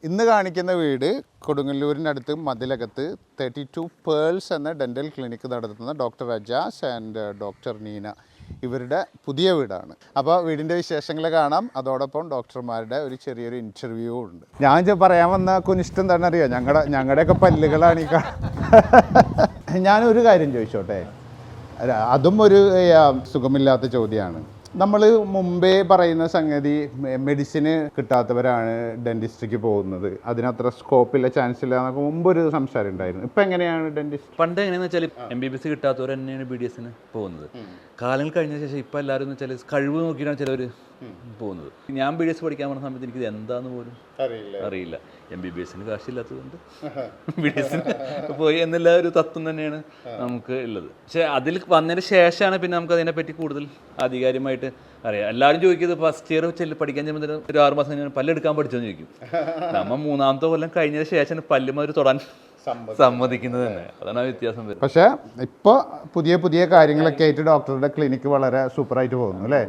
ഇന്ന് കാണിക്കുന്ന വീട് കൊടുങ്ങല്ലൂരിനടുത്ത് മതിലകത്ത് 32 പേൾസ് എന്ന ഡെൻ്റൽ ക്ലിനിക്ക് നടത്തുന്ന doctor Ajas and doctor Neena ഇവരുടെ പുതിയ വീടാണ്. അപ്പോൾ വീടിൻ്റെ വിശേഷങ്ങൾ കാണാം. അതോടൊപ്പം ഡോക്ടർമാരുടെ ഒരു ചെറിയൊരു ഇൻ്റർവ്യൂ ഉണ്ട്. ഞാൻ പറയാൻ വന്ന കുനിഷ്ടം എന്താണെന്ന് അറിയാം, ഞങ്ങളുടെയൊക്കെ പല്ലുകളാണ് ഈ ഞാനൊരു കാര്യം ചോദിച്ചോട്ടെ, അതും ഒരു സുഖമില്ലാത്ത ചോദ്യമാണ്. നമ്മൾ മുമ്പേ പറയുന്ന സംഗതി മെഡിസിന് കിട്ടാത്തവരാണ് ഡെന്റിസ്റ്റിക്ക് പോകുന്നത്, അതിനത്ര സ്കോപ്പില്ല, ചാൻസ് ഇല്ല എന്നൊക്കെ മുമ്പൊരു സംസാരം ഉണ്ടായിരുന്നു. ഇപ്പം എങ്ങനെയാണ് ഡെന്റിസ്റ്റ്? പണ്ട് എങ്ങനെയാണെന്ന് വെച്ചാൽ MBBS കിട്ടാത്തവർ തന്നെയാണ് BDS പോകുന്നത്. കാലങ്ങൾ കഴിഞ്ഞ ശേഷം ഇപ്പം എല്ലാവരും എന്ന് വെച്ചാൽ കഴിവ് നോക്കിയിട്ടാണ് ചിലവർ പോകുന്നത്. ഞാൻ BDS പഠിക്കാൻ പറഞ്ഞ സമയത്ത് എനിക്കിത് എന്താന്ന് പോലും അറിയില്ല. MBBS കാശില്ലാത്തതുകൊണ്ട് BDS പോയി എന്നുള്ള ഒരു തത്വം തന്നെയാണ് നമുക്ക് ഉള്ളത്. പക്ഷെ അതിൽ വന്നതിന് ശേഷമാണ് പിന്നെ നമുക്ക് അതിനെപ്പറ്റി കൂടുതൽ ആധികാരികമായിട്ട് അറിയാം. എല്ലാവരും ചോദിക്കുന്നത് ഫസ്റ്റ് ഇയർ പഠിക്കാൻ ചെല്ലുമ്പോൾ ഒരു 6 മാസം ഞാൻ പല്ലെടുക്കാൻ പഠിച്ചെന്ന് ചോദിക്കും. നമ്മൾ 3ാമത്തെ കൊല്ലം കഴിഞ്ഞതിന് ശേഷം പല്ലുമാതിരി തൊടാൻ സമ്മതിക്കുന്നത് തന്നെ. അതാണ് വ്യത്യാസം വരുന്നത്. പക്ഷേ ഇപ്പോൾ പുതിയ കാര്യങ്ങളൊക്കെ ആയിട്ട് ഡോക്ടറുടെ ക്ലിനിക്ക് വളരെ സൂപ്പറായിട്ട് പോകുന്നു അല്ലേ?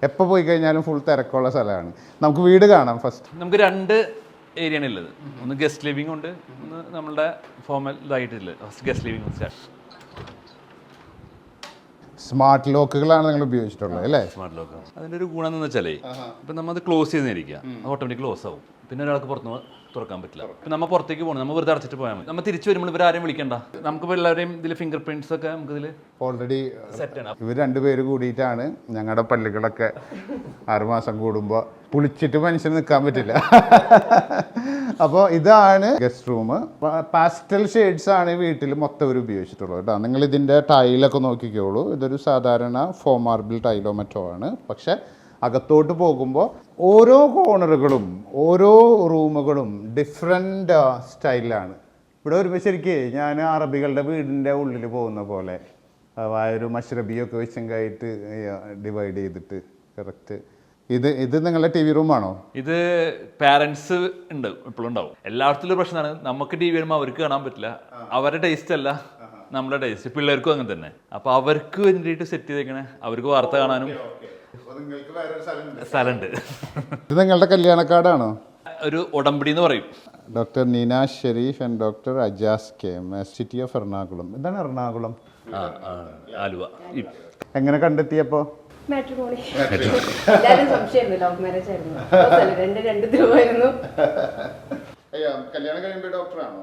എപ്പോൾ പോയി കഴിഞ്ഞാലും ഫുൾ തിരക്കുള്ള സ്ഥലമാണ്. നമുക്ക് വീട് കാണാം. ഫസ്റ്റ് നമുക്ക് 2 ഏരിയയാണ് ഉള്ളത്. ഒന്ന് ഗസ്റ്റ് ലിവിംഗ് ഉണ്ട്, ഒന്ന് നമ്മളുടെ ഫോർമൽ ഇതായിട്ടുള്ളത്. First guest living start. Smart ലോക്കുകളാണ് നിങ്ങൾ ഉപയോഗിച്ചിട്ടുള്ളത് അല്ലേ? സ്മാർട്ട് ലോക്ക് അതിൻ്റെ ഒരു ഗുണം എന്ന് വെച്ചാലേ, ഇപ്പം നമ്മൾ അത് ക്ലോസ് ചെയ്തിരിക്കുക, ഓട്ടോമാറ്റിക് ക്ലോസ് ആവും. പിന്നെ ഒരാൾക്ക് പുറത്ത് തുറക്കാൻ പറ്റില്ല. ഇപ്പം നമ്മൾ പുറത്തേക്ക് പോകണം, നമ്മൾ വെറുതെ അടച്ചിട്ട് പോയാൽ മതി. നമ്മൾ തിരിച്ചു വരുമ്പോൾ ഇവരാരെയും വിളിക്കണ്ട. നമുക്ക് എല്ലാവരെയും ഇതിൽ ഫിംഗർ പ്രിന്റ്സ് ഒക്കെ നമുക്ക് ഇതിൽ ഓൾറെഡി സെറ്റാണ്. ഇവർ 2 പേര് കൂടിയിട്ടാണ് ഞങ്ങളുടെ പല്ലുകളൊക്കെ 6 മാസം കൂടുമ്പോൾ പുളിച്ചിട്ട് മനുഷ്യന് നിൽക്കാൻ പറ്റില്ല. അപ്പോൾ ഇതാണ് ഗസ്റ്റ് റൂം. പാസ്റ്റൽ ഷെയ്ഡ്സ് ആണ് വീട്ടിൽ മൊത്തം അവർ ഉപയോഗിച്ചിട്ടുള്ളത് കേട്ടോ. നിങ്ങൾ ഇതിൻ്റെ ടൈലൊക്കെ നോക്കിക്കോളൂ. ഇതൊരു സാധാരണ ഫോം മാർബിൾ ടൈലോ മറ്റോ ആണ്. പക്ഷേ അകത്തോട്ട് പോകുമ്പോൾ ഓരോ കോർണറുകളും ഓരോ റൂമുകളും ഡിഫറെൻ്റ് സ്റ്റൈലിലാണ്. ഇവിടെ വരുമ്പോൾ ശരിക്കും ഞാൻ അറബികളുടെ വീടിൻ്റെ ഉള്ളിൽ പോകുന്ന പോലെ ഒരു മഷ്റബിയൊക്കെ വെച്ചെങ്കായിട്ട് ഡിവൈഡ് ചെയ്തിട്ട് കറക്റ്റ്. ഇത് നിങ്ങളുടെ TV റൂമാണോ? ഇത് പാരൻസ് ഉണ്ട്, ഇപ്പോഴും ഉണ്ടാവും. എല്ലായിടത്തും ഒരു പ്രശ്നമാണ്, നമുക്ക് TV വരുമ്പോൾ അവർക്ക് കാണാൻ പറ്റില്ല. അവരുടെ ടേസ്റ്റ് അല്ല നമ്മുടെ ടേസ്റ്റ്. പിള്ളേർക്കും അങ്ങനെ തന്നെ. അപ്പോൾ അവർക്ക് വേണ്ടിയിട്ട് സെറ്റ് ചെയ്തേക്കണേ, അവർക്ക് വാർത്ത കാണാനും സ്ഥലമുണ്ട്. ഇത് നിങ്ങളുടെ കല്യാണക്കാർഡാണോ? ഒരു ഉടമ്പടി എന്ന് പറയും. Doctor Neena Sherif and doctor Ajas K, city of Ernakulam. ഇതാണ് എറണാകുളം, ആലുവ. എങ്ങനെ കണ്ടെത്തിയപ്പോൾ? കല്യാണം കഴിയുമ്പോൾ ഡോക്ടറാണോ?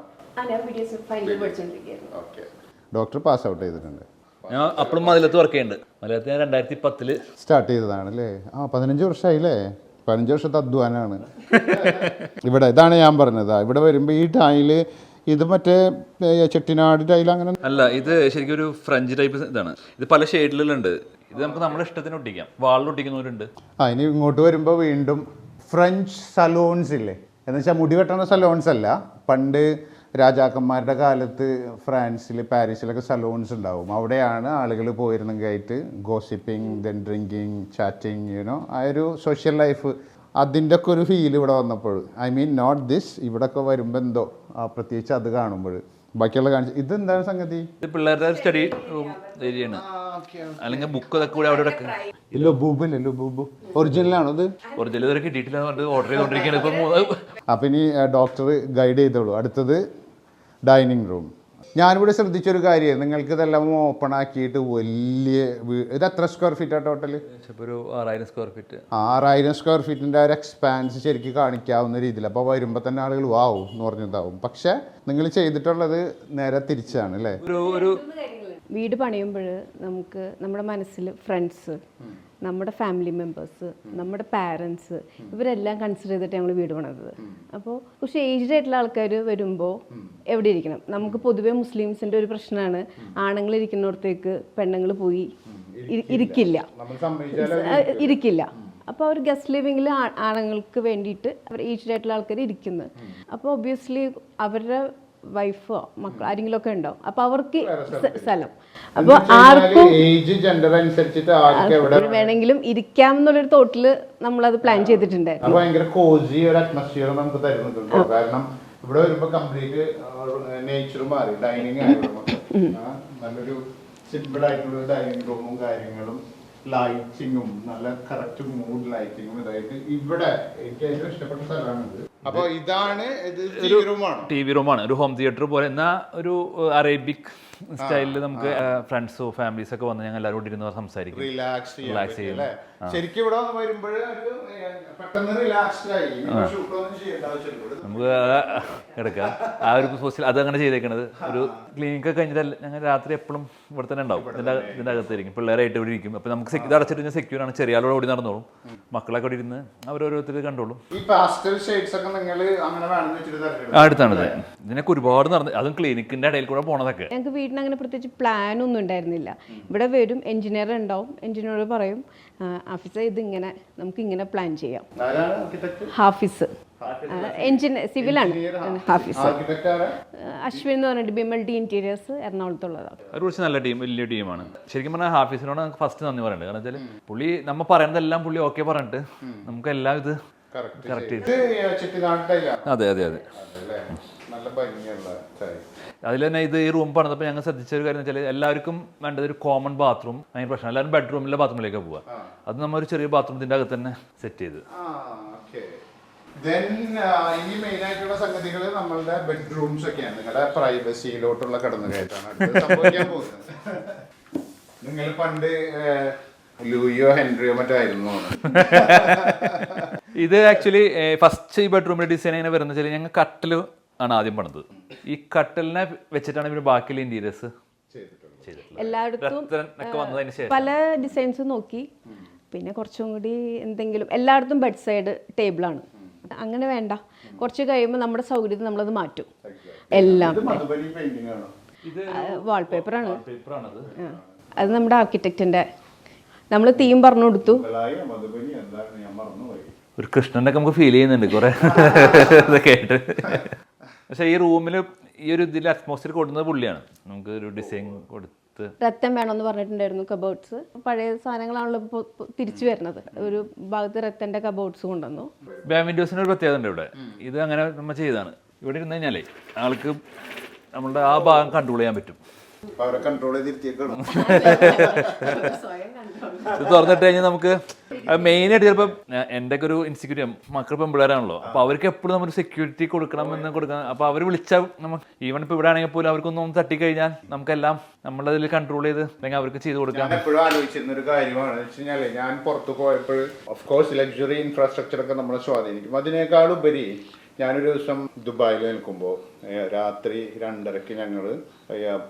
ഡോക്ടർ പാസ് ഔട്ട് ചെയ്തിട്ടുണ്ട്. ഞാൻ അപ്പോഴും മതിലത്ത് വർക്ക് ചെയ്യുന്നുണ്ട്. മതിലത്ത് ഞാൻ 2010 സ്റ്റാർട്ട് ചെയ്തതാണ് അല്ലേ? 15 വർഷമായില്ലേ? 15 വർഷത്തെ അധ്വാനമാണ്. ഇവിടെ ഇതാണ് ഞാൻ പറഞ്ഞത്. ഇവിടെ വരുമ്പോൾ ഈ ടൈല് ഇത് മറ്റേ ചെട്ടിനാട് ടൈൽ അങ്ങനെ അല്ല, ഇത് ശരിക്കും ഒരു ഫ്രഞ്ച് ടൈപ്പ് ഇതാണ്. ഇത് പല ഷെയ്ഡിലുണ്ട്. ഇത് നമുക്ക് നമ്മുടെ ഇഷ്ടത്തിന് ഒട്ടിക്കാം. വാളിൽ ഒട്ടിക്കുന്നവരുണ്ട്. ഇനി ഇങ്ങോട്ട് വരുമ്പോൾ വീണ്ടും ഫ്രഞ്ച് സലോൺസ് ഇല്ലേ? എന്ന് വെച്ചാൽ മുടി വെട്ടുന്ന സലോൺസ് അല്ല. പണ്ട് രാജാക്കന്മാരുടെ കാലത്ത് ഫ്രാൻസിൽ പാരീസിലൊക്കെ സലൂൺസ് ഉണ്ടാവും. അവിടെയാണ് ആളുകൾ പോയിരുന്നെങ്കിലായിട്ട് ഗോസിപ്പിംഗ്, ദെൻ ഡ്രിങ്കിങ്, ചാറ്റിങ്, ആ ഒരു സോഷ്യൽ ലൈഫ്, അതിൻ്റെ ഒക്കെ ഒരു ഫീൽ ഇവിടെ വന്നപ്പോൾ. ഐ മീൻ നോട്ട് ദിസ്, ഇവിടെയൊക്കെ വരുമ്പോൾ എന്തോ പ്രത്യേകിച്ച് അത് കാണുമ്പോൾ. ബാക്കിയുള്ള കാണിച്ചു. ഇതെന്താണ് സംഗതി? ഇത് പിള്ളേരുടെ സ്റ്റഡി റൂം ഏരിയയാണ്. അല്ലെങ്കിൽ ബുക്ക് ഇതൊക്കെ കൂടെ അവിടെ ലുബൂബ് ഒറിജിനലാണോ? ഇത് ഒറിജിനൽ ഇതുവരെ കിട്ടിയിട്ടില്ല, ഓർഡർ ചെയ്തുകൊണ്ടിരിക്കുകയാണ് ഇപ്പം. അപ്പം ഇനി ഡോക്ടർ ഗൈഡ് ചെയ്തോളൂ. അടുത്തത് ഡൈനിങ് റൂം. ഞാനിവിടെ ശ്രദ്ധിച്ചൊരു കാര്യം, നിങ്ങൾക്ക് ഇതെല്ലാം ഓപ്പൺ ആക്കിയിട്ട് വലിയ ഇത് എത്ര സ്ക്വയർ ഫീറ്റാണ് ടോട്ടൽ? ഒരു 6000 സ്ക്വയർ ഫീറ്റ്. 6000 സ്ക്വയർ ഫീറ്റിൻ്റെ ഒരു എക്സ്പാൻസ് ശരിക്കും കാണിക്കാവുന്ന രീതിയിൽ. അപ്പോൾ വരുമ്പോൾ തന്നെ ആളുകൾ വാവും എന്ന് പറഞ്ഞിട്ടാവും. പക്ഷെ നിങ്ങൾ ചെയ്തിട്ടുള്ളത് നേരെ തിരിച്ചാണ് അല്ലേ? ഒരു വീട് പണിയുമ്പോൾ നമുക്ക് നമ്മുടെ മനസ്സിൽ ഫ്രണ്ട്സ്, നമ്മുടെ ഫാമിലി മെമ്പേഴ്സ്, നമ്മുടെ പാരൻസ്, ഇവരെല്ലാം കൺസിഡർ ചെയ്തിട്ട് ഞങ്ങൾ വീട് പണിതത്. അപ്പോൾ പക്ഷേ ഏജ്ഡ് ആയിട്ടുള്ള ആൾക്കാർ വരുമ്പോൾ എവിടെ ഇരിക്കണം? നമുക്ക് പൊതുവേ മുസ്ലിംസിൻ്റെ ഒരു പ്രശ്നമാണ്, ആണുങ്ങൾ ഇരിക്കുന്നിടത്തേക്ക് പെണ്ണുങ്ങൾ പോയി ഇരിക്കില്ല. അപ്പോൾ അവർ ഗസ്റ്റ് ലിവിങ്ങിൽ ആണുങ്ങൾക്ക് വേണ്ടിയിട്ട് അവർ ഏജ്ഡ് ആയിട്ടുള്ള ആൾക്കാർ ഇരിക്കുന്നത്. അപ്പോൾ ഒബ്വിയസ്ലി അവരുടെ വൈഫോ മക്കളോ ആരെങ്കിലും ഒക്കെ ഉണ്ടാവും. അപ്പൊ അവർക്ക് സ്ഥലം, അപ്പൊ ആർക്കും വേണമെങ്കിലും ഇരിക്കാം എന്നുള്ളൊരു തോട്ടില് നമ്മളത് പ്ലാൻ ചെയ്തിട്ടുണ്ട്. ഇവിടെ വരുമ്പോ കംപ്ലീറ്റ് നേച്ചർ മാറി. ഡൈനിങ് നല്ലൊരു സിമ്പിൾ ആയിട്ടുള്ള ഡൈനിങ് റൂമും കാര്യങ്ങളും ലൈറ്റിങ്ങും നല്ല കറക്റ്റ് മൂഡ് ലൈറ്റിങ്ങും ഇതായിട്ട് ഇവിടെ എനിക്ക് ഏറ്റവും ഇഷ്ടപ്പെട്ട സ്ഥലമാണിത്. അപ്പൊ ഇതാണ് ടി വി റൂമാണ്, ഒരു ഹോം തിയേറ്റർ പോലെ. എന്നാൽ ഒരു അറേബ്യക് സ്റ്റൈലിൽ നമുക്ക് ഫ്രണ്ട്സോ ഫാമിലീസ് ഒക്കെ വന്ന് ഞങ്ങൾ എല്ലാവരും കൂടി ഇരുന്ന് സംസാരിക്കും, റിലാക്സ് ചെയ്യും. ശരിക്കും ഇവിടെ വരുമ്പോൾ പെട്ടെന്ന് റിലാക്സ്ഡ് ആയി, നമുക്ക് എടുക്കാം. ആ ഒരു സോഷ്യൽ അത് അങ്ങനെ ചെയ്തേക്കണത്. ഒരു ക്ലിനിക്ക് കഴിഞ്ഞിട്ട് ഞങ്ങൾ രാത്രി എപ്പോഴും ഇവിടെ തന്നെ ഉണ്ടാവും, ഇതിൻ്റെ അകത്തായിരിക്കും. പിള്ളേരായിട്ട് ഇവിടെ ഇരിക്കും. അപ്പോൾ നമുക്ക് ഇത് അടച്ചിട്ട് കഴിഞ്ഞാൽ സെക്യൂർ ആണ്. ചെറിയ ആളോട് ഓടി നടന്നോളും, മക്കളൊക്കെ ഇവിടെ ഇരുന്ന് അവരോരോരുത്തർ കണ്ടോളും. ഈ പാസ്റ്റൽ ഷെയ്ഡ്സ് ഒക്കെ നിങ്ങൾ അങ്ങനെ വേണമെന്ന് വെച്ചിട്ട് അടുത്താണത്. ഇതിനൊക്കെ ഒരുപാട് നടന്ന്, അതും ക്ലിനിക്കിന്റെ ഇടയിൽ കൂടെ പോണതൊക്കെ. ഞങ്ങൾക്ക് വീടിന് അങ്ങനെ പ്രത്യേകിച്ച് പ്ലാൻ ഒന്നും ഉണ്ടായിരുന്നില്ല. ഇവിടെ വരും, എഞ്ചിനീയർ ഉണ്ടാവും, എഞ്ചിനീയർ പറയും ഹാഫിസ് ഇതിങ്ങനെ നമുക്ക് ഇങ്ങനെ പ്ലാൻ ചെയ്യാം. ഹാഫിസ് സിവിലാണ്. ഹാഫിസ് അശ്വിൻ എന്ന് പറഞ്ഞിട്ട് ബിമൽഡി ഇന്റീരിയേഴ്സ് എറണാകുളത്തുള്ളതാണ്. ഒരു കുറച്ച് നല്ല ടീം, വലിയ ടീമാണ്. ശരിക്കും പറഞ്ഞാൽ ഹാഫിസിനോട് നമുക്ക് ഫസ്റ്റ് നന്ദി പറയണ്ടത്. കാരണം വെച്ചാൽ പുള്ളി നമ്മൾ പറയുന്നതെല്ലാം പുള്ളി ഓക്കെ പറഞ്ഞിട്ട് നമുക്ക് എല്ലാം ഇത് കറക്റ്റ് ചെയ്തു. അതെ അതെ അതെ. അതിൽ തന്നെ ഇത് ഈ റൂം പണിതപ്പോൾ ഞങ്ങൾ ശ്രദ്ധിച്ച ഒരു കാര്യം വെച്ചാൽ എല്ലാവർക്കും വേണ്ടത് ഒരു കോമൺ ബാത്റൂം. അതിന് പ്രശ്നം എല്ലാവരും ബെഡ്റൂമിലെ ബാത്റൂമിലേക്ക് പോവുക. അത് നമ്മൾ ഒരു ചെറിയ ബാത്റൂമിന്റെ അകത്ത് തന്നെ സെറ്റ് ചെയ്ത്. ഇനി മെയിൻ ആയിട്ടുള്ള സംഗതികൾ നമ്മളുടെ ബെഡ്റൂംസ് ഒക്കെയാണ്. നിങ്ങളുടെ പ്രൈവസിയിലോട്ടുള്ള കടന്നുകയറ്റാണ് സംഭവിക്കാൻ പോകുന്നത്. നിങ്ങൾ പണ്ട് ലൂയിയോ ഹെൻറിയോ മറ്റായിരുന്നു. ഇത് ആക്ച്വലി ഫസ്റ്റ് ഈ ബെഡ്റൂമിന്റെ ഡിസൈൻ എങ്ങനെ വരുന്ന വെച്ചാൽ ഞങ്ങൾ കട്ടില് ആണ് ആദ്യം പണിത്. ഈ കട്ടലിനെ വെച്ചിട്ടാണ് ഇവര് ബാക്കിയുള്ള ഇന്റീരിയേഴ്സ് എല്ലായിടത്തും പല ഡിസൈൻസ് നോക്കി. പിന്നെ കുറച്ചും കൂടി എന്തെങ്കിലും എല്ലായിടത്തും ബെഡ് സൈഡ് ടേബിളാണ്. അങ്ങനെ വേണ്ട, കുറച്ച് കഴിയുമ്പോൾ നമ്മുടെ സൗകര്യത്തിൽ നമ്മളത് മാറ്റും. എല്ലാം വാൾപേപ്പറാണ്. അത് നമ്മുടെ ആർക്കിടെക്റ്റിന്റെ നമ്മൾ തീം പറഞ്ഞു കൊടുത്തു. ഒരു കൃഷ്ണന്റെ ഒക്കെ നമുക്ക് ഫീൽ ചെയ്യുന്നുണ്ട് കുറെ ഇതൊക്കെ ആയിട്ട്. പക്ഷെ ഈ റൂമിൽ ഈ ഒരു ഇതിൽ അറ്റ്മോസ്ഫിയർ കൊടുക്കുന്നത് പുള്ളിയാണ്. നമുക്ക് ഒരു ഡിസൈൻ കൊടുത്ത് രക്തം വേണമെന്ന് പറഞ്ഞിട്ടുണ്ടായിരുന്നു. കബോർഡ്സ് പഴയ സാധനങ്ങളാണല്ലോ ഇപ്പോൾ തിരിച്ചു വരുന്നത്. ഒരു ഭാഗത്ത് രക്തന്റെ കബോർഡ്സ് കൊണ്ടുവന്നു. വിൻഡോസിന് ഒരു പ്രത്യേകത ഉണ്ട് ഇവിടെ. ഇത് അങ്ങനെ നമ്മൾ ചെയ്താണ്. ഇവിടെ ഇരുന്ന് കഴിഞ്ഞാലേ ആൾക്ക് നമ്മളുടെ ആ ഭാഗം കൺട്രോൾ ചെയ്യാൻ പറ്റും. ഇത് തുറന്നിട്ട് കഴിഞ്ഞാൽ നമുക്ക് മെയിനായിട്ട് ചിലപ്പോൾ എൻ്റെ ഒക്കെ ഒരു ഇൻസെക്യൂരിറ്റി, മക്കൾ പെമ്പിള്ളേരാണല്ലോ. അപ്പോൾ അവർക്ക് എപ്പോഴും നമ്മൾ സെക്യൂരിറ്റി കൊടുക്കണം. അപ്പോൾ അവർ വിളിച്ചാൽ നമുക്ക് ഈവൻ ഇപ്പോൾ ഇവിടെ ആണെങ്കിൽ പോലും അവർക്കൊന്നും തട്ടിക്കഴിഞ്ഞാൽ നമുക്കെല്ലാം നമ്മളതിൽ കൺട്രോൾ ചെയ്ത് അല്ലെങ്കിൽ അവർക്ക് ചെയ്ത് കൊടുക്കാം. എപ്പോഴും ആലോചിച്ചിരുന്ന ഒരു കാര്യമാണ് വെച്ച് കഴിഞ്ഞാൽ, ഞാൻ പുറത്ത് പോയപ്പോൾ ഓഫ് കോഴ്സ് ലക്ഷറി ഇൻഫ്രാസ്ട്രക്ചർ ഒക്കെ നമ്മളെ സ്വാധീനിക്കും. അതിനേക്കാൾ ഉപരി ഞാനൊരു ദിവസം ദുബായിൽ നിൽക്കുമ്പോൾ രാത്രി 2:30 ഞങ്ങൾ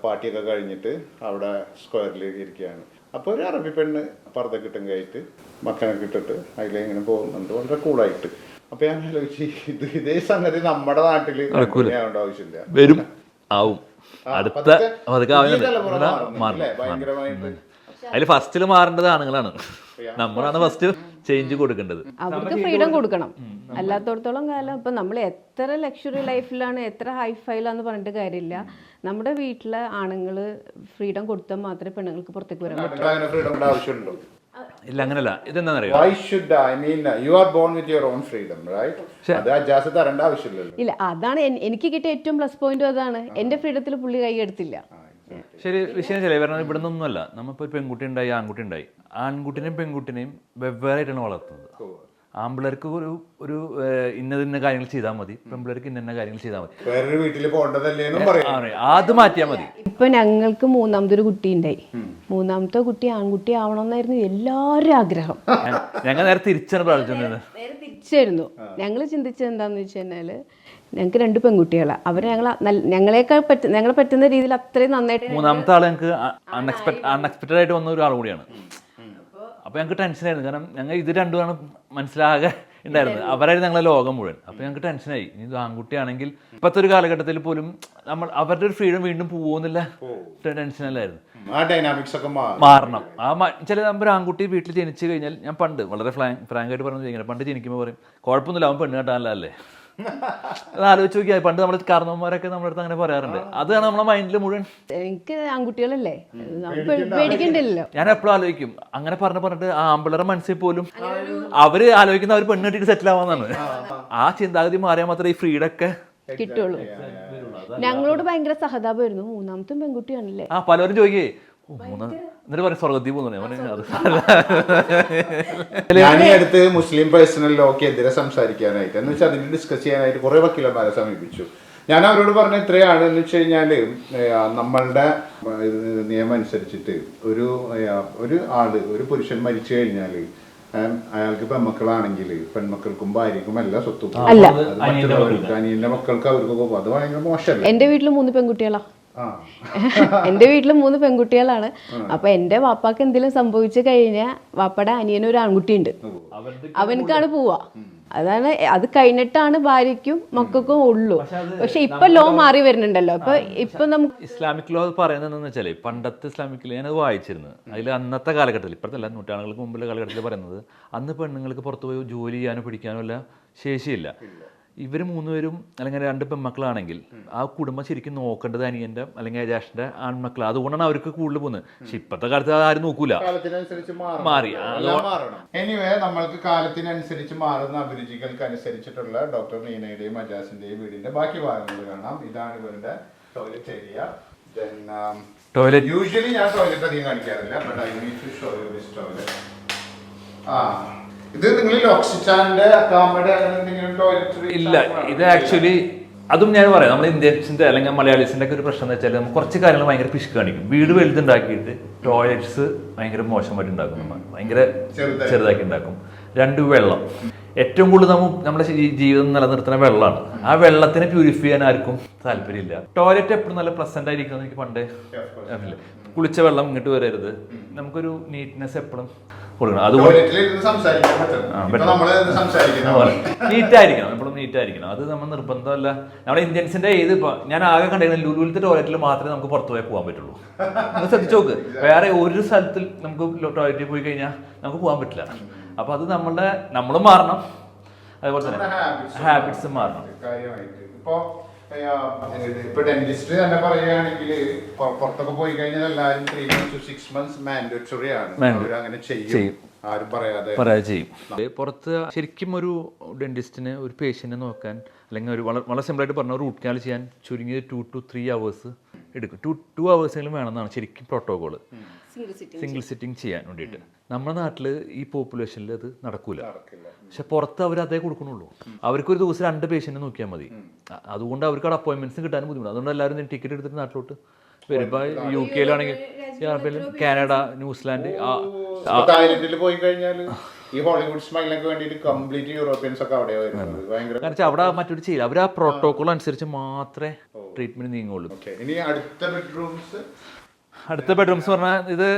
പാർട്ടിയൊക്കെ കഴിഞ്ഞിട്ട് അവിടെ സ്ക്വയറിൽ ഇരിക്കുകയാണ്. അപ്പോൾ ഒരു അറബി പെണ്ണ് പർദ്ദ കിട്ടുകയായിട്ട് മക്കളൊക്കെ ഇട്ടിട്ട് അതിലിങ്ങനെ പോകുന്നുണ്ട്, വളരെ കൂളായിട്ട്. അപ്പോൾ ഞാൻ ആലോചിച്ച് ഇതേ സംഗതി നമ്മുടെ നാട്ടിൽ ആവേണ്ട ആവശ്യമില്ല, വരും ആവും അടുത്ത ഭയങ്കരമായിട്ട്. അതിൽ ഫസ്റ്റിൽ മാറേണ്ടത് ആണുങ്ങളാണ്. നമ്മളാണ് ഫസ്റ്റ് ചേഞ്ച് കൊടുക്കേണ്ടത്. അവർക്ക് ഫ്രീഡം കൊടുക്കണം. അല്ലാത്തടത്തോളം കാലം ഇപ്പം നമ്മൾ എത്ര ലക്ഷറി ലൈഫിലാണ്, എത്ര ഹൈഫൈലാന്ന് പറഞ്ഞിട്ട് കാര്യമില്ല. നമ്മുടെ വീട്ടിലെ ആണുങ്ങൾ ഫ്രീഡം കൊടുത്താൽ മാത്രമേ പെണ്ണുങ്ങൾക്ക് പുറത്തേക്ക് വരാൻ പറ്റൂ. ഇല്ല, അങ്ങനല്ല. ഇതെന്താ ഇല്ല, അതാണ് എനിക്ക് കിട്ടിയ ഏറ്റവും പ്ലസ് പോയിന്റും അതാണ്. എന്റെ ഫ്രീഡത്തിൽ പുള്ളി കൈയെടുത്തില്ല. ശരി, വിഷയം ചില പറഞ്ഞാൽ ഇവിടെ നിന്നൊന്നുമല്ല. നമ്മളിപ്പോൾ ഒരു പെൺകുട്ടി ഉണ്ടായി, ആൺകുട്ടി ഉണ്ടായി. ആൺകുട്ടിനെയും പെൺകുട്ടിനെയും വെവ്വേറായിട്ടാണ് വളർത്തുന്നത്. ആൺപിള്ളേർക്ക് ഒരു ഇന്ന കാര്യങ്ങൾ ചെയ്താൽ മതി, പെൺപിള്ളേർക്ക് ഇന്ന കാര്യങ്ങൾ ചെയ്താൽ മതി. അത് മാറ്റിയാൽ മതി. ഇപ്പൊ ഞങ്ങൾക്ക് മൂന്നാമതൊരു കുട്ടി ഉണ്ടായി. മൂന്നാമത്തെ കുട്ടി ആൺകുട്ടി ആവണമെന്നായിരുന്നു എല്ലാവരും ആഗ്രഹം. ഞങ്ങൾ നേരെ തിരിച്ചാണ് പ്രാർത്ഥിച്ചത്. തിരിച്ചായിരുന്നു. ഞങ്ങൾ ചിന്തിച്ചത് എന്താന്ന് വെച്ച് കഴിഞ്ഞാല്, ഞങ്ങൾക്ക് 2 പെൺകുട്ടികളാണ്. അവരെ ഞങ്ങളെക്കാൾ ഞങ്ങളെ പറ്റുന്ന രീതിയിൽ അത്രയും നന്നായിട്ട്. മൂന്നാമത്തെ ആൾ ഞങ്ങൾക്ക് അൺഎക്സ്പെക്റ്റഡ് ആയിട്ട് വന്ന ഒരാൾ കൂടിയാണ്. അപ്പോൾ ഞങ്ങൾക്ക് ടെൻഷനായിരുന്നു. കാരണം ഞങ്ങൾ ഇത് രണ്ടുമാണ് മനസ്സിലാകെ ഉണ്ടായിരുന്നത്. അവരായിരുന്നു ഞങ്ങളെ ലോകം മുഴുവൻ. അപ്പോൾ ഞങ്ങൾക്ക് ടെൻഷനായി. ഇനി ഇത് ആൺകുട്ടിയാണെങ്കിൽ ഇപ്പോഴത്തെ ഒരു കാലഘട്ടത്തിൽ പോലും നമ്മൾ അവരുടെ ഒരു ഫ്രീഡം വീണ്ടും പോകുന്നില്ല, ടെൻഷനല്ലായിരുന്നു. മാറണം. ചില നമ്പർ ആൺകുട്ടി വീട്ടിൽ ജനിച്ചു കഴിഞ്ഞാൽ, ഞാൻ പണ്ട് വളരെ ഫ്രാങ്കായിട്ട് പറഞ്ഞു കഴിഞ്ഞാൽ, പണ്ട് ജനിക്കുമ്പോൾ പറയും കുഴപ്പമൊന്നുമില്ല, അവൻ പെണ്ണ് കേട്ടാലല്ലേ. അത് ആലോചിച്ച് നോക്കിയാൽ പണ്ട് നമ്മുടെ കാരണവന്മാരൊക്കെ നമ്മുടെ അടുത്ത് അങ്ങനെ പറയാറുണ്ട്. അതാണ് നമ്മളെ മൈൻഡിൽ മുഴുവൻ. എനിക്ക് ആൺകുട്ടികളല്ലേ, പേടിക്കണ്ടല്ലോ. ഞാൻ എപ്പോഴും ആലോചിക്കും, അങ്ങനെ പറഞ്ഞിട്ട് ആ ആമ്പിളറെ മനസ്സിൽ പോലും അവര് ആലോചിക്കുന്ന അവർ പെണ്ണ് കെട്ടിട്ട് സെറ്റിൽ ആവാന്നാണ്. ആ ചിന്താഗതി മാറിയാൽ മാത്രമേ ഈ ഫ്രീഡം ഒക്കെ കിട്ടുള്ളൂ. ഞങ്ങളോട് ഭയങ്കര സഹതാപമായിരുന്നു. മൂന്നാമത്തെ പെൺകുട്ടിയാണല്ലേ. പലരും ചോദിക്കേ എന്നിട്ട് പറയും സ്വർഗത്തിൽ പോകുന്നു അത് ഞാൻ ഈ അടുത്ത് മുസ്ലിം പേഴ്സണൽ ലോക്ക് എതിരെ സംസാരിക്കാനായിട്ട് എന്ന് വെച്ചാൽ അതിന് ഡിസ്കസ് ചെയ്യാനായിട്ട് കുറെ വക്കീലന്മാരെ സമീപിച്ചു. ഞാൻ അവരോട് പറഞ്ഞ ഇത്രയാണ് എന്ന് വെച്ച് കഴിഞ്ഞാൽ നമ്മളുടെ നിയമം അനുസരിച്ചിട്ട് ഒരു ആള് ഒരു പുരുഷൻ മരിച്ചു കഴിഞ്ഞാൽ അയാൾക്ക് പെൺമക്കളാണെങ്കിൽ പെൺമക്കൾക്കും ഭാര്യക്കും എല്ലാം സ്വത്തും അനിയന്റെ മക്കൾക്ക് അവർക്കൊക്കെ പോകും. അത് ഭയങ്കര മോശമല്ല. എന്റെ വീട്ടിൽ 3 പെൺകുട്ടികളാ. എന്റെ വീട്ടിൽ 3 പെൺകുട്ടികളാണ്. അപ്പൊ എന്റെ വാപ്പാക്ക് എന്തെങ്കിലും സംഭവിച്ചു കഴിഞ്ഞാൽ വാപ്പയുടെ അനിയനൊരു ആൺകുട്ടിയുണ്ട്, അവനക്കാണ് പോവാ. അതാണ്, അത് കഴിഞ്ഞിട്ടാണ് ഭാര്യയ്ക്കും മക്കൾക്കും ഉള്ളൂ. പക്ഷെ ഇപ്പൊ ലോ മാറി വരുന്നുണ്ടല്ലോ. ഇപ്പൊ നമുക്ക് ഇസ്ലാമിക് ലോ പറയുന്നത് എന്താണെന്ന് വെച്ചാൽ പണ്ടത്തെ ഇസ്ലാമിക് ലോ ഞാനത് വായിച്ചിരുന്നു. അതിൽ അന്നത്തെ കാലഘട്ടത്തിൽ, ഇപ്പോഴത്തെ നൂറ്റാണ്ടുകൾക്ക് മുമ്പുള്ള കാലഘട്ടത്തിൽ പറയുന്നത് അന്ന് പെണ്ണുങ്ങൾക്ക് പുറത്തു പോയി ജോലി ചെയ്യാനോ പിടിക്കാനോ അല്ല ശേഷിയില്ല. ഇവർ 3 പേരും അല്ലെങ്കിൽ 2 പെൺമക്കളാണെങ്കിൽ ആ കുടുംബം ശരിക്കും നോക്കേണ്ടത് അനിയൻ്റെ അല്ലെങ്കിൽ ജ്യേഷ്ഠൻ്റെ ആൺമക്കൾ. അതുകൊണ്ടാണ് അവർക്ക് കൂടുതൽ പോകുന്നത്. പക്ഷെ ഇപ്പോഴത്തെ കാലത്ത് ആരും നോക്കൂല, മാറി. എനിവേ നമ്മൾക്ക് കാലത്തിനനുസരിച്ച് മാറുന്ന അഭിരുചികൾക്ക് അനുസരിച്ചിട്ടുള്ള ഡോക്ടർ നീനയുടെയും അജാസിന്റെയും വീടിന്റെ ബാക്കി ഭാഗങ്ങൾ കാണാം. ഇതാണ് ഇവരുടെ ടോയ്ലറ്റ് ഏരിയ. ടോയ്ലറ്റ് യൂഷ്വലി ഞാൻ ടോയ്ലറ്റ് അധികം കാണിക്കാറില്ല, but I need to show you this toilet. ഇത് നിങ്ങൾ ലോക്സിറ്റാന്റെ അക്കാമയുടെ എന്തെങ്കിലും ടോയ്ലറ്റ്? ഇല്ല, ഇത് ആക്ച്വലി അതും ഞാൻ പറയാം, നമ്മൾ ഇന്ത്യൻസിന്റെ അല്ലെങ്കിൽ മലയാളീസിന്റെ ഒക്കെ ഒരു പ്രശ്നം എന്ന് വെച്ചാൽ നമ്മൾ കുറച്ച് കാര്യങ്ങൾ ഭയങ്കര പിശുക്ക് കാണിക്കും. വീട് വലുതുണ്ടാക്കിയിട്ട് ടോയ്ലറ്റ്സ് ഭയങ്കര മോശമായിട്ട് ഉണ്ടാക്കും, നമ്മൾ ഭയങ്കര ചെറുതാക്കി ഉണ്ടാക്കും. 2 വെള്ളം, ഏറ്റവും കൂടുതൽ നമ്മുടെ ജീവിതം നിലനിർത്തുന്ന വെള്ളമാണ്. ആ വെള്ളത്തിനെ പ്യൂരിഫൈ ചെയ്യാൻ ആർക്കും താല്പര്യമില്ല. ടോയ്ലറ്റ് എപ്പോഴും നല്ല പ്ലസന്റ് ആയിരിക്കണം എനിക്ക് പണ്ടേ അറിയില്ല. കുളിച്ച വെള്ളം ഇങ്ങോട്ട് വരരുത്, നമുക്കൊരു നീറ്റ്നെസ് എപ്പോഴും കൊടുക്കണം. അതുകൊണ്ട് നീറ്റായിരിക്കണം, എപ്പോഴും നീറ്റായിരിക്കണം. അത് നമ്മൾ നിർബന്ധമല്ല. നമ്മുടെ ഇന്ത്യൻസിന്റെ ഞാൻ ആകെ കണ്ടിരുന്ന ലുലുവിലത്തെ ടോയ്ലറ്റിൽ മാത്രമേ നമുക്ക് പുറത്തു പോകാൻ പറ്റുള്ളൂ. നിങ്ങൾ ശ്രദ്ധിച്ചു നോക്ക്, വേറെ ഒരു സ്ഥലത്തിൽ നമുക്ക് ടോയ്ലറ്റിൽ പോയി കഴിഞ്ഞാൽ നമുക്ക് പോകാൻ പറ്റില്ല. അപ്പൊ അത് നമ്മൾ മാറണം, അതുപോലെ തന്നെ ഹാബിറ്റ്സ് മാറണം. ഇപ്പൊ ഡെന്റിസ്റ്റ് തന്നെ പറയുകയാണെങ്കിൽ പുറത്തൊക്കെ പോയി കഴിഞ്ഞാൽ എല്ലാവരും 3 months to 6 months മാൻഡേറ്ററി ആണ്. അവരങ്ങനെ ചെയ്യും, ആരും പറയാതെ ചെയ്യും. പുറത്ത് ശരിക്കും ഒരു ഡെന്റിസ്റ്റിന് ഒരു പേഷ്യന്റിനെ നോക്കാൻ അല്ലെങ്കിൽ ഒരു വളരെ സിമ്പിളായിട്ട് പറഞ്ഞ റൂട്ട് കനാൽ ചെയ്യാൻ ചുരുങ്ങിയത് 2 to 3 hours എടുക്കും. 2 hours വേണമെന്നാണ് ശരിക്കും പ്രോട്ടോകോള്, സിംഗിൾ സിറ്റിംഗ് ചെയ്യാൻ വേണ്ടിയിട്ട്. നമ്മുടെ നാട്ടിൽ ഈ പോപ്പുലേഷനിൽ അത് നടക്കൂല. പക്ഷെ പുറത്ത് അവർ അതേ കൊടുക്കണുള്ളൂ. അവർക്കൊരു ദിവസം 2 പേഷ്യന്റ് നോക്കിയാൽ മതി. അതുകൊണ്ട് അവർക്ക് അവിടെ അപ്പോയിന്റ്മെന്റ്സ് കിട്ടാനും ബുദ്ധിമുട്ട്. അതുകൊണ്ട് എല്ലാവരും ടിക്കറ്റ് എടുത്തിട്ട് നാട്ടിലോട്ട് വരും. ഇപ്പൊ UK-ലാണെങ്കിൽ കാനഡ, ന്യൂസിലാൻഡ്, തായ്ലൻഡിൽ പോയി കഴിഞ്ഞാൽ ഈ ഹോളിവുഡ് സ്മൈലിനൊക്കെ വേണ്ടിയിട്ട് കംപ്ലീറ്റ് യൂറോപ്യൻസ് ഒക്കെ അവിടെ വരുന്നത്. കാരണം വെച്ചാൽ അവിടെ മറ്റൊരു ചെയ്യില്ല, അവർ ആ പ്രോട്ടോകോൾ അനുസരിച്ച് മാത്രമേ ട്രീറ്റ്മെന്റ് നീങ്ങുള്ളൂ. ഇനി അടുത്ത ബെഡ്റൂംസ് പറഞ്ഞാൽ ഇത്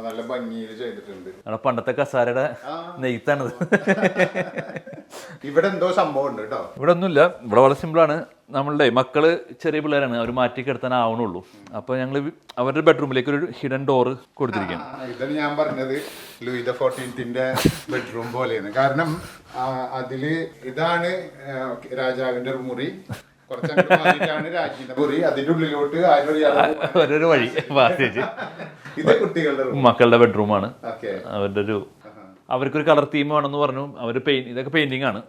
നല്ല ഭംഗിയിൽ ചെയ്തിട്ടുണ്ട്. പണ്ടത്തെ കസാരയുടെ നെയ്ത്താണിത്. ഇവിടെ എന്തോ സംഭവം ഉണ്ട് കേട്ടോ. ഇവിടെ ഒന്നുമില്ല, ഇവിടെ വളരെ സിമ്പിളാണ്. നമ്മളുടെ മക്കള് ചെറിയ പിള്ളേരാണ്, അവർ മാറ്റി കിടത്താൻ ആവണുള്ളൂ. അപ്പൊ ഞങ്ങള് അവരുടെ ബെഡ്റൂമിലേക്ക് ഒരു ഹിഡൻ ഡോറ് കൊടുത്തിരിക്കുകയാണ്. ഇതാണ് ഞാൻ പറഞ്ഞത്, ലൂയി ദ 14th ബെഡ്റൂം പോലെയാണ്. കാരണം അതില് ഇതാണ് രാജാവിന്റെ മുറി, രാജ്യത്തിന്റെ മുറി, അതിന്റെ ഉള്ളിലോട്ട് ഓരോരോ വഴി ഇത് കുട്ടികളുടെ മക്കളുടെ ബെഡ്റൂമാണ്. അവരുടെ അവർക്കൊരു കളർ തീം വേണമെന്ന് പറഞ്ഞു. ഇതൊക്കെ പെയിന്റിംഗ് ആണ്,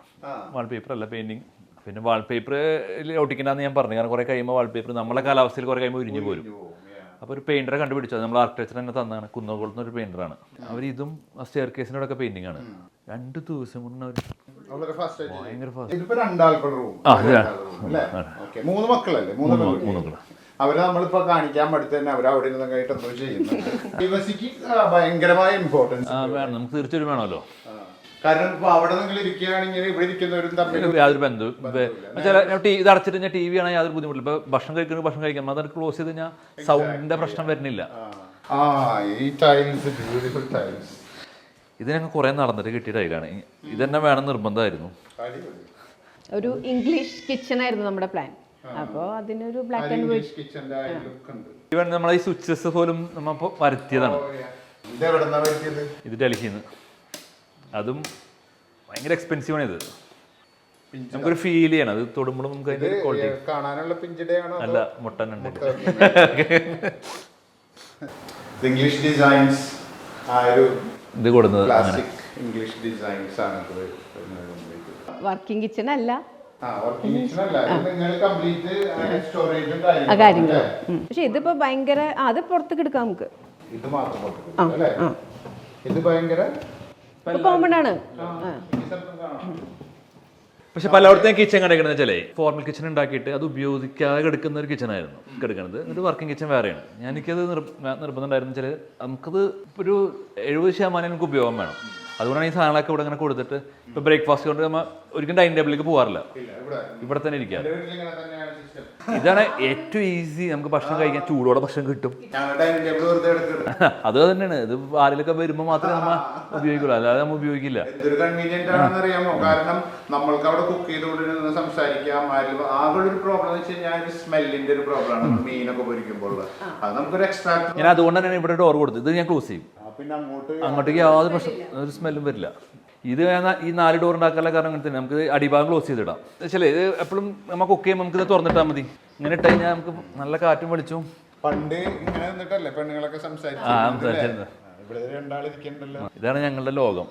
വാൾപേപ്പർ അല്ല പെയിന്റിങ്. പിന്നെ വാൾപേപ്പർ ഒട്ടിക്കണ്ടെന്ന് ഞാൻ പറഞ്ഞു, കാരണം കുറെ കഴിയുമ്പോൾ വാൾപേപ്പർ നമ്മളെ കാലാവസ്ഥയിൽ കുറെ കഴിയുമ്പോൾ ഉരിഞ്ഞു പോരും. അപ്പോൾ ഒരു പെയിന്ററെ കണ്ടുപിടിച്ചത് നമ്മൾ ആർക്കിടെക്ചർ തന്നെ തന്നാണ്, കുന്നംകുളത്തുന്ന ഒരു പെയിന്ററാണ്. അവർ ഇതും സ്റ്റെയർ കേസിനോട് ഒക്കെ പെയിന്റിംഗ് ആണ്. 2 ദിവസം കൊണ്ട് മൂന്ന് മക്കളല്ലേ? അവരെ നമ്മളിപ്പോ കാണിക്കാൻ പഠിച്ചു തന്നെ അവരവിടെ ഇരുന്നൊക്കെ എന്തോ ചെയ്യുന്നു. ഭയങ്കരമായ ഇമ്പോർട്ടൻസ് നമുക്ക് തീർച്ചയായിട്ടും വേണമല്ലോ. കാരണം ഇപ്പൊ അവിടെ നിങ്ങൾ ഇരിക്കുകയാണെങ്കിൽ ഇവിടെ ഇരിക്കുന്നവരും തമ്മിൽ യാതൊരു ബന്ധവും. ഇത് അടച്ചിട്ട് കഴിഞ്ഞാൽ TV ആണെങ്കിൽ യാതൊരു ബുദ്ധിമുട്ടില്ല. ഇപ്പൊ ഭക്ഷണം കഴിക്കുന്നത് ഭക്ഷണം കഴിക്കാം, അത് ക്ലോസ് ചെയ്ത് കഴിഞ്ഞാൽ സൗണ്ടിന്റെ പ്രശ്നം വരുന്നില്ല. ഇത് ഞങ്ങൾ കുറെ നടന്നിട്ട് കിട്ടിയ ടൈലാണ്. ഇത് തന്നെ വേണം നിർബന്ധമായിരുന്നു. ഒരു ഇംഗ്ലീഷ് കിച്ചൺ ആയിരുന്നു നമ്മുടെ പ്ലാൻ. അപ്പോൾ അതിനൊരു ബ്ലാക്ക് ആൻഡ് വൈറ്റ് ഈവൻ നമ്മളെ ഈ സ്വിച്ചസ് പോലും നമ്മ വരുത്തിയതാണ്. ഇത് ഡൽഹിന്ന്. അതും ഭയങ്കര എക്സ്പെൻസീവ് ആണ്. ഇത് നമുക്കൊരു ഫീൽ ചെയ്യണം, അത് തൊടുമ്പോഴും നമുക്ക് അതിന്റെ ക്വാളിറ്റി കാണാനുള്ള പിഞ്ചിടയാണോ അല്ല മുട്ടനുണ്ട്. ഇംഗ്ലീഷ് ഡിസൈൻസ് ഇത് കൊടുക്കുന്നത് ഇംഗ്ലീഷ് ഡിസൈൻസ് ആണ്. വർക്കിംഗ് കിച്ചൺ അല്ല, ആ കാര്യങ്ങൾ. പക്ഷെ ഇതിപ്പോ ഭയങ്കര അത് പുറത്തേക്ക് എടുക്കാം നമുക്ക്. ഇത് മാത്രം അല്ലേ? ഇത് ഭയങ്കര കോമൺ ആണ്. പക്ഷെ പലയിടത്തും കിച്ചൺ കണ്ടിരിക്കുന്നത് വെച്ചാലേ ഫോർമൽ കിച്ചൺ ഉണ്ടാക്കിയിട്ട് അത് ഉപയോഗിക്കാതെ കിടക്കുന്ന ഒരു കിച്ചണായിരുന്നു കിടക്കുന്നത്. എന്നിട്ട് വർക്കിംഗ് കിച്ചൺ വേറെയാണ്. എനിക്കത് നിർബന്ധം ഉണ്ടായിരുന്നു വെച്ചാൽ നമുക്കത് ഒരു 70% നമുക്ക് ഉപയോഗം വേണം. അതുകൊണ്ടാണ് ഈ സാധനങ്ങളൊക്കെ ഇവിടെ ഇങ്ങനെ കൊടുത്തിട്ട് ഇപ്പോൾ ബ്രേക്ക്ഫാസ്റ്റ് കൊണ്ട് നമ്മൾ ഒരിക്കലും ഡൈനിങ് ടേബിളിലേക്ക് പോകാറില്ല, ഇവിടെ തന്നെ ഇരിക്കാം. ഇതാണ് ഏറ്റവും ഈസി. നമുക്ക് ഭക്ഷണം കഴിക്കാൻ ചൂടോടെ ഭക്ഷണം കിട്ടും. അത് തന്നെയാണ്. ഇത് ആരെങ്കിലൊക്കെ വരുമ്പോൾ മാത്രമേ നമ്മൾ ഉപയോഗിക്കുള്ളൂ, അല്ലാതെ നമ്മൾ ഉപയോഗിക്കില്ല. ഇതൊരു കൺവീനിയന്റ് ആണെന്ന് അറിയാമോ? കാരണം നമ്മൾക്ക് അവിടെ കുക്ക് ചെയ്തുകൊണ്ട് സംസാരിക്കാം. ആകെ ഒരു പ്രോബ്ലം എന്ന് വെച്ച് കഴിഞ്ഞാൽ സ്മെല്ലിന്റെ ഒരു പ്രോബ്ലം ആണ് മീനൊക്കെ പൊരിക്കുമ്പോൾ. അത് നമുക്കൊരു എക്സ്ട്രാ. ഞാൻ അതുകൊണ്ട് തന്നെയാണ് ഇവിടെ ഡോർ കൊടുത്തത്. ഇത് ഞാൻ ക്ലോസ് ചെയ്യും. പിന്നെ അങ്ങോട്ടേക്ക് യാതൊരു പ്രശ്നം ഒരു സ്മെല്ലും വരില്ല. ഇത് ഈ 4 ഡോർ ഉണ്ടാക്കാനുള്ള കാരണം അങ്ങനെ തന്നെ. നമുക്ക് അടിഭാഗം ക്ലോസ് ചെയ്തിടാം. പക്ഷേ ഇത് എപ്പോഴും നമ്മൾ കുക്ക് ചെയ്യുമ്പോൾ നമുക്ക് ഇത് തുറന്നിട്ടാൽ മതി. ഇങ്ങനെ ഇട്ട് കഴിഞ്ഞാൽ നമുക്ക് നല്ല കാറ്റും വെളിച്ചവും. പണ്ട് ഇങ്ങനെ നിന്നിട്ടല്ലേ പെണ്ണുങ്ങളൊക്കെ സംസാരിച്ചത്. സംസാരിച്ചിരുന്നത്. ഇവിടെ രണ്ടാളിരിക്കണ്ടല്ലോ. ഇതാണ് ഞങ്ങളുടെ ലോകം.